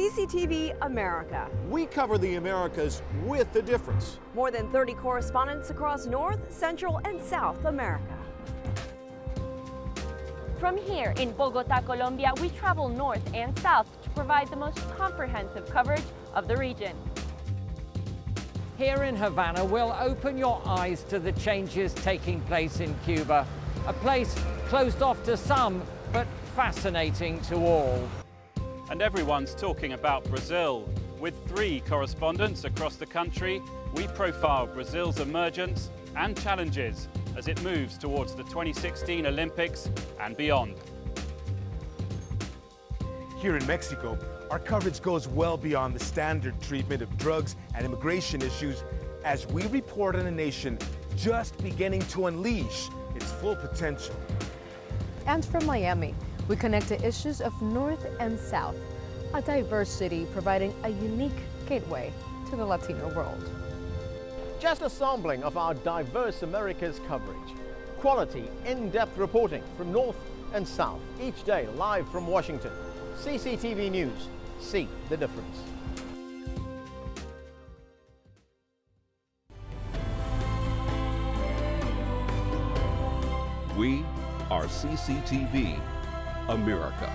CCTV America. We cover the Americas with the difference. More than 30 correspondents across North, Central, and South America. From here in Bogotá, Colombia, we travel north and south to provide the most comprehensive coverage of the region. Here in Havana, we'll open your eyes to the changes taking place in Cuba, a place closed off to some, but fascinating to all. And everyone's talking about Brazil. With 3 correspondents across the country, we profile Brazil's emergence and challenges as it moves towards the 2016 Olympics and beyond. Here in Mexico, our coverage goes well beyond the standard treatment of drugs and immigration issues as we report on a nation just beginning to unleash its full potential. And from Miami, we connect to issues of North and South, a diverse city providing a unique gateway to the Latino world. Just a sampling of our diverse Americas coverage. Quality, in-depth reporting from North and South, each day live from Washington. CCTV News, see the difference. We are CCTV America.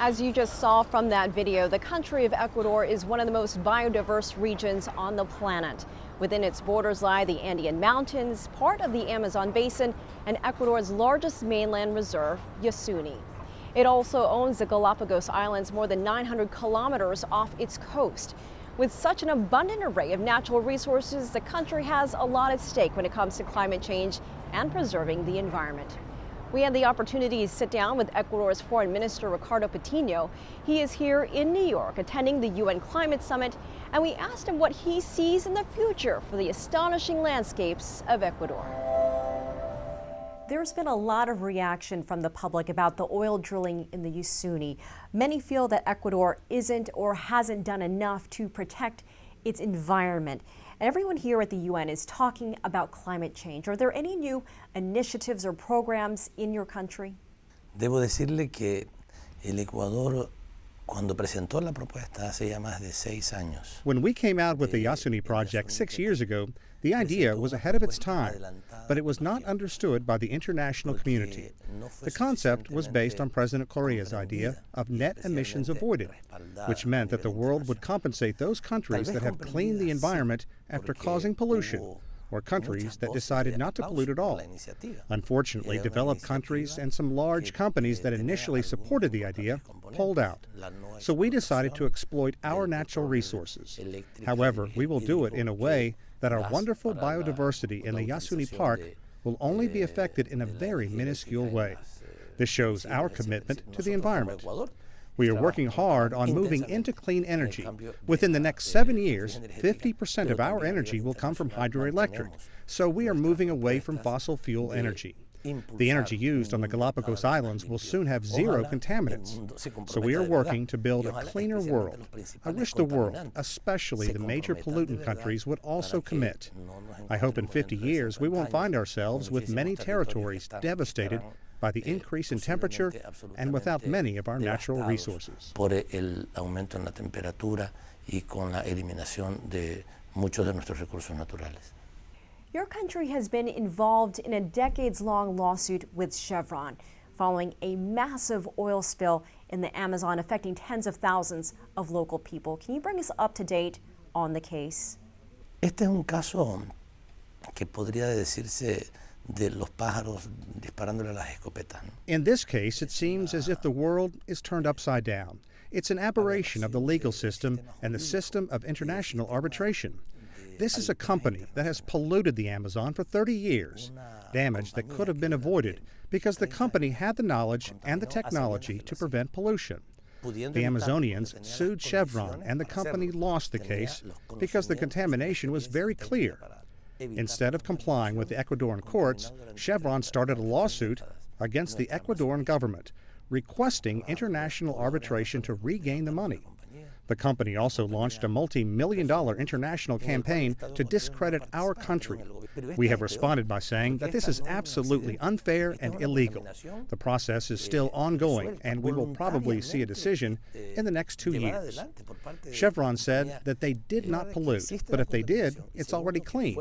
As you just saw from that video, the country of Ecuador is one of the most biodiverse regions on the planet. Within its borders lie the Andean Mountains, part of the Amazon Basin, and Ecuador's largest mainland reserve, Yasuni. It also owns the Galapagos Islands more than 900 kilometers off its coast. With such an abundant array of natural resources, the country has a lot at stake when it comes to climate change and preserving the environment. We had the opportunity to sit down with Ecuador's Foreign Minister Ricardo Patiño. He is here in New York attending the UN Climate Summit, and we asked him what he sees in the future for the astonishing landscapes of Ecuador. There's been a lot of reaction from the public about the oil drilling in the Yasuni. Many feel that Ecuador isn't or hasn't done enough to protect its environment. And everyone here at the UN is talking about climate change. Are there any new initiatives or programs in your country? Debo decirle que el Ecuador, cuando presentó la propuesta hace ya más de 6 años. When we came out with the Yasuni project 6 years ago, the idea was ahead of its time, but it was not understood by the international community. The concept was based on President Correa's idea of net emissions avoided, which meant that the world would compensate those countries that have cleaned the environment after causing pollution, or countries that decided not to pollute at all. Unfortunately, developed countries and some large companies that initially supported the idea pulled out. So we decided to exploit our natural resources. However, we will do it in a way that our wonderful biodiversity in the Yasuni Park will only be affected in a very minuscule way. This shows our commitment to the environment. We are working hard on moving into clean energy. Within the next 7 years, 50% of our energy will come from hydroelectric, so we are moving away from fossil fuel energy. The energy used on the Galapagos Islands will soon have zero contaminants. So we are working to build a cleaner world. I wish the world, especially the major pollutant countries, would also commit. I hope in 50 years we won't find ourselves with many territories devastated by the increase in temperature and without many of our natural resources. Por el aumento en la temperatura y con la eliminación de muchos de nuestros recursos naturales. Your country has been involved in a decades-long lawsuit with Chevron following a massive oil spill in the Amazon affecting tens of thousands of local people. Can you bring us up to date on the case? Este es un caso que podría decirse de los pájaros disparándole a las escopetas. In this case, it seems as if the world is turned upside down. It's an aberration of the legal system and the system of international arbitration. This is a company that has polluted the Amazon for 30 years, damage that could have been avoided because the company had the knowledge and the technology to prevent pollution. The Amazonians sued Chevron and the company lost the case because the contamination was very clear. Instead of complying with the Ecuadorian courts, Chevron started a lawsuit against the Ecuadorian government, requesting international arbitration to regain the money. The company also launched a multi-million-dollar international campaign to discredit our country. We have responded by saying that this is absolutely unfair and illegal. The process is still ongoing, and we will probably see a decision in the next 2 years. Chevron said that they did not pollute, but if they did, it's already clean.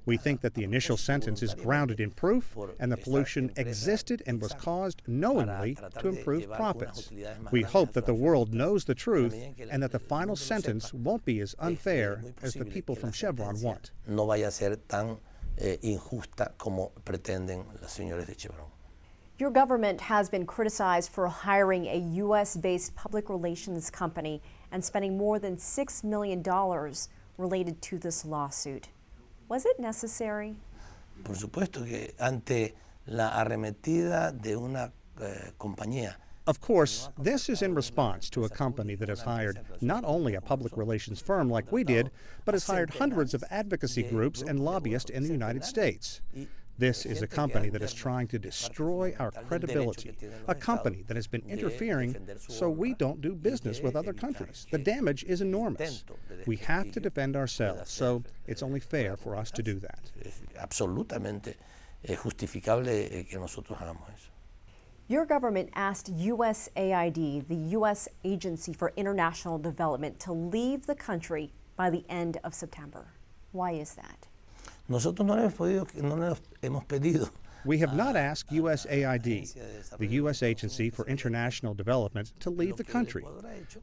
We think that the initial sentence is grounded in proof, and the pollution existed and was caused knowingly to improve profits. We hope that the world knows the truth and that the final sentence won't be as unfair as the people from Chevron want. No vaya a ser tan injusta como pretenden las señores de Chevron. Your government has been criticized for hiring a U.S.-based public relations company and spending more than $6 million related to this lawsuit. Was it necessary? Por supuesto que ante la arremetida de una compañía. Of course, this is in response to a company that has hired not only a public relations firm like we did, but has hired hundreds of advocacy groups and lobbyists in the United States. This is a company that is trying to destroy our credibility, a company that has been interfering so we don't do business with other countries. The damage is enormous. We have to defend ourselves, so it's only fair for us to do that. Absolutamente justificable que nosotros hagamos eso. Your government asked USAID, the U.S. Agency for International Development, to leave the country by the end of September. Why is that? Nosotros no le hemos pedido. We have not asked USAID, the U.S. Agency for International Development, to leave the country.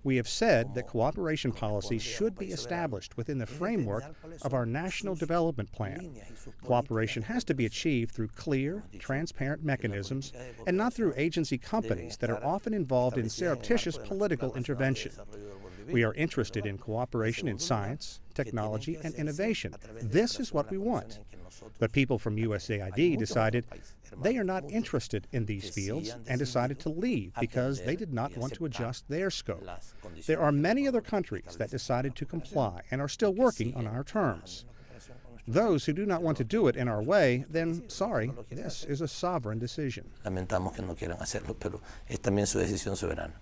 We have said that cooperation policy should be established within the framework of our National Development Plan. Cooperation has to be achieved through clear, transparent mechanisms and not through agency companies that are often involved in surreptitious political intervention. We are interested in cooperation in science, technology, and innovation. This is what we want. But people from USAID decided they are not interested in these fields and decided to leave because they did not want to adjust their scope. There are many other countries that decided to comply and are still working on our terms. Those who do not want to do it in our way, then sorry, this is a sovereign decision. Lamentamos que no quieran hacerlo, pero es también su decisión soberana.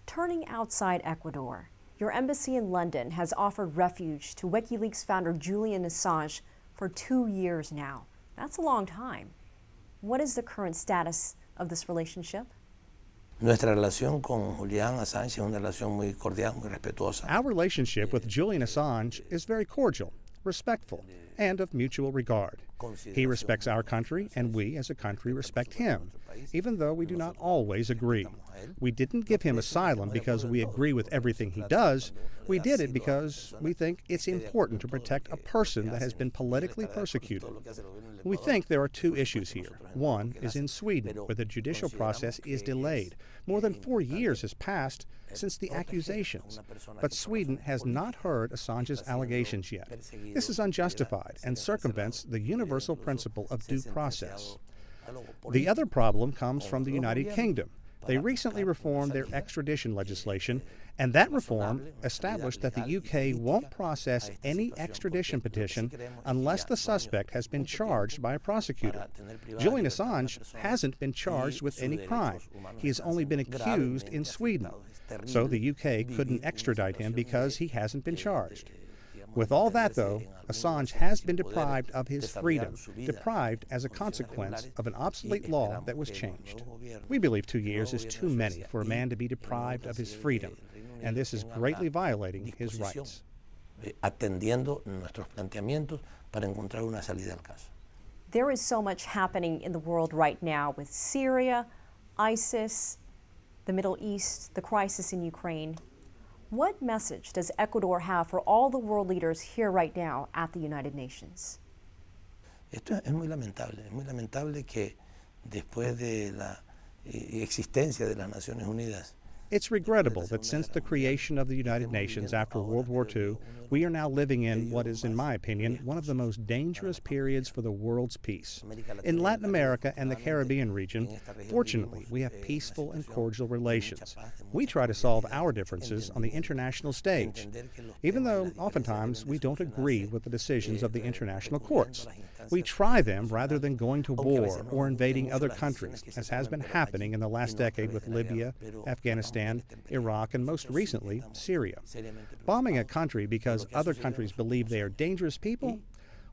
Turning outside Ecuador, your embassy in London has offered refuge to WikiLeaks founder Julian Assange for 2 years now. That's a long time. What is the current status of this relationship? Nuestra relación con Julian Assange es una relación muy cordial, muy respetuosa. Our relationship with Julian Assange is very cordial, respectful, and of mutual regard. He respects our country, and we as a country respect him, even though we do not always agree. We didn't give him asylum because we agree with everything he does. We did it because we think it's important to protect a person that has been politically persecuted. We think there are two issues here. One is in Sweden, where the judicial process is delayed. More than 4 years has passed since the accusations, but Sweden has not heard Assange's allegations yet. This is unjustified and circumvents the universal principle of due process. The other problem comes from the United Kingdom. They recently reformed their extradition legislation, and that reform established that the UK won't process any extradition petition unless the suspect has been charged by a prosecutor. Julian Assange hasn't been charged with any crime. He has only been accused in Sweden. So the UK couldn't extradite him because he hasn't been charged. With all that, though, Assange has been deprived of his freedom, deprived as a consequence of an obsolete law that was changed. We believe 2 years is too many for a man to be deprived of his freedom, and this is greatly violating his rights. There is so much happening in the world right now with Syria, ISIS, the Middle East, the crisis in Ukraine. What message does Ecuador have for all the world leaders here right now at the United Nations? Esto es muy lamentable que después de la existencia de las Naciones Unidas. It's regrettable that since the creation of the United Nations after World War II, we are now living in what is, in my opinion, one of the most dangerous periods for the world's peace. In Latin America and the Caribbean region, fortunately, we have peaceful and cordial relations. We try to solve our differences on the international stage, even though oftentimes we don't agree with the decisions of the international courts. We try them rather than going to war or invading other countries, as has been happening in the last decade with Libya, Afghanistan, Iraq, and most recently, Syria. Bombing a country because other countries believe they are dangerous people?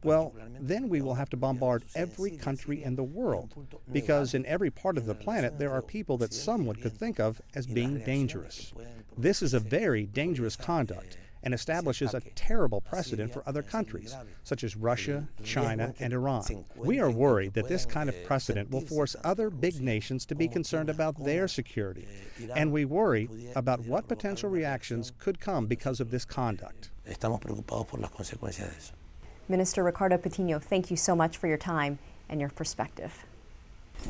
Well, then we will have to bombard every country in the world, because in every part of the planet there are people that someone could think of as being dangerous. This is a very dangerous conduct, and establishes a terrible precedent for other countries, such as Russia, China, and Iran. We are worried that this kind of precedent will force other big nations to be concerned about their security, and we worry about what potential reactions could come because of this conduct. Estamos preocupados por las consecuencias de eso. Minister Ricardo Patiño, thank you so much for your time and your perspective.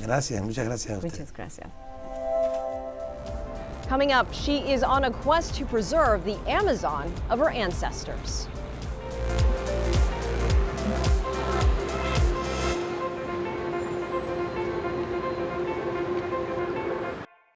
Gracias, muchas gracias a usted. Muchas gracias. Coming up, she is on a quest to preserve the Amazon of her ancestors.